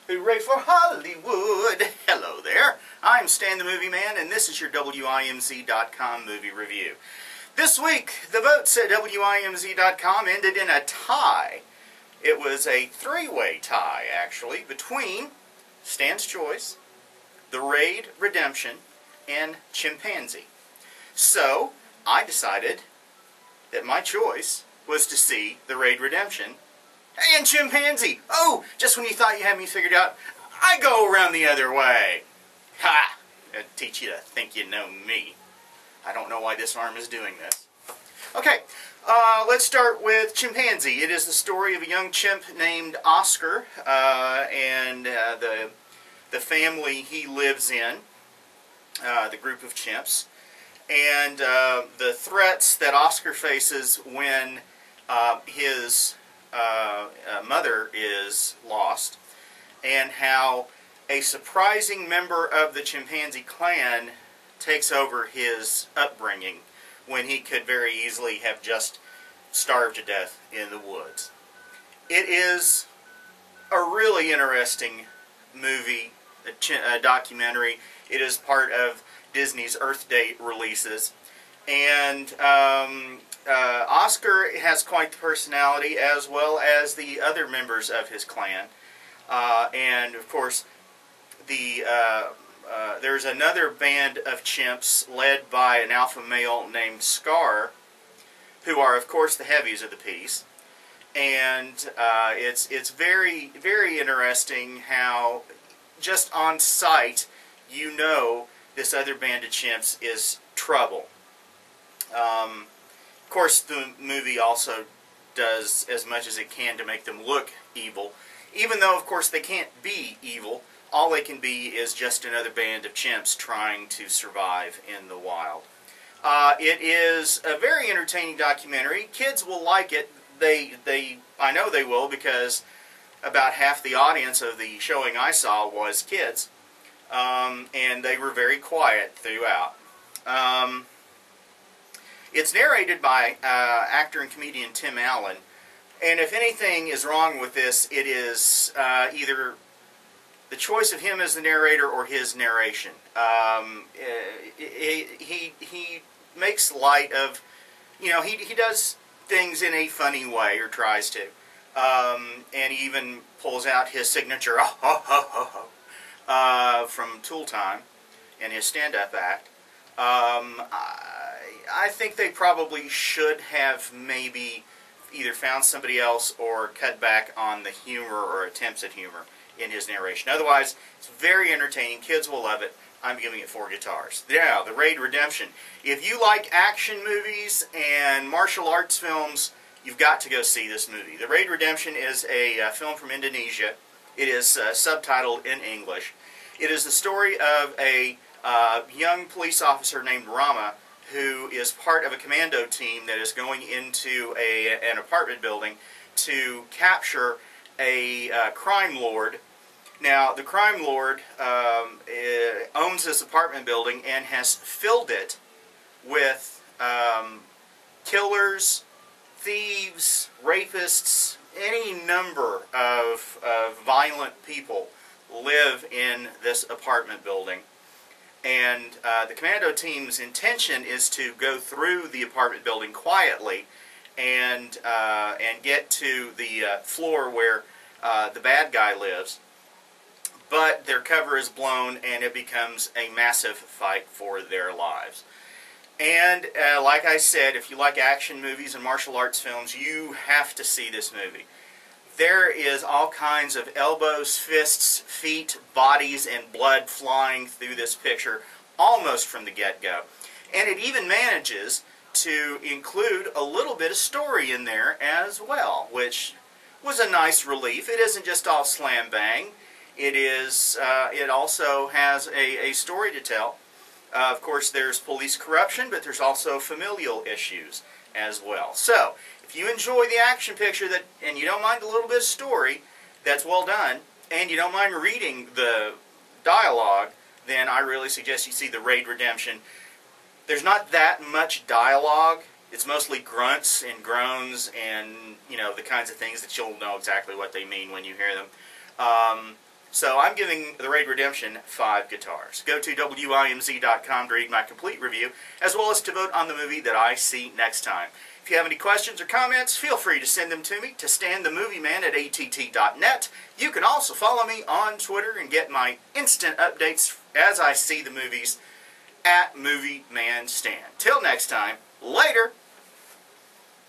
Hooray for Hollywood! Hello there, I'm Stan the Movie Man, and this is your WIMZ.com movie review. This week, the votes at WIMZ.com ended in a tie. It was a three-way tie, actually, between Stan's Choice, The Raid Redemption, and Chimpanzee. So, I decided that my choice was to see The Raid Redemption and Chimpanzee. Oh, just when you thought you had me figured out, I go around the other way. Ha! That'll teach you to think you know me. I don't know why this arm is doing this. Okay, let's start with Chimpanzee. It is the story of a young chimp named Oscar and the family he lives in, the group of chimps, and the threats that Oscar faces when his mother is lost, and how a surprising member of the chimpanzee clan takes over his upbringing when he could very easily have just starved to death in the woods. It is a really interesting movie, a documentary. It is part of Disney's Earth Day releases, and Oscar has quite the personality, as well as the other members of his clan. And of course, there's another band of chimps led by an alpha male named Scar, who are, of course, the heavies of the piece. And it's very, very interesting how, just on sight, you know this other band of chimps is trouble. Of course, the movie also does as much as it can to make them look evil, even though, of course, they can't be evil. All they can be is just another band of chimps trying to survive in the wild. It is a very entertaining documentary. Kids will like it. I know they will, because about half the audience of the showing I saw was kids, and they were very quiet throughout. It's narrated by actor and comedian Tim Allen, and if anything is wrong with this, it is either the choice of him as the narrator or his narration. He makes light of, he does things in a funny way, or tries to, and he even pulls out his signature from Tool Time and his stand-up act. I think they probably should have maybe either found somebody else or cut back on the humor or attempts at humor in his narration. Otherwise, it's very entertaining. Kids will love it. I'm giving it 4 guitars. Now, The Raid Redemption. If you like action movies and martial arts films, you've got to go see this movie. The Raid Redemption is a film from Indonesia. It is subtitled in English. It is the story of a young police officer named Rama, who is part of a commando team that is going into an apartment building to capture a crime lord. Now, the crime lord owns this apartment building and has filled it with killers, thieves, rapists, any number of violent people live in this apartment building. And the commando team's intention is to go through the apartment building quietly and get to the floor where the bad guy lives. But their cover is blown, and it becomes a massive fight for their lives. And like I said, if you like action movies and martial arts films, you have to see this movie. There is all kinds of elbows, fists, feet, bodies, and blood flying through this picture almost from the get-go. And it even manages to include a little bit of story in there as well, which was a nice relief. It isn't just all slam bang. It also has a story to tell. Of course, there's police corruption, but there's also familial issues as well. So, if you enjoy the action picture and you don't mind a little bit of story that's well done, and you don't mind reading the dialogue, then I really suggest you see The Raid Redemption. There's not that much dialogue. It's mostly grunts and groans and, the kinds of things that you'll know exactly what they mean when you hear them. So I'm giving The Raid Redemption 5 guitars. Go to WIMZ.com to read my complete review, as well as to vote on the movie that I see next time. If you have any questions or comments, feel free to send them to me to StanTheMovieMan@att.net. You can also follow me on Twitter and get my instant updates as I see the movies at Movie Man Stan. Till next time, later!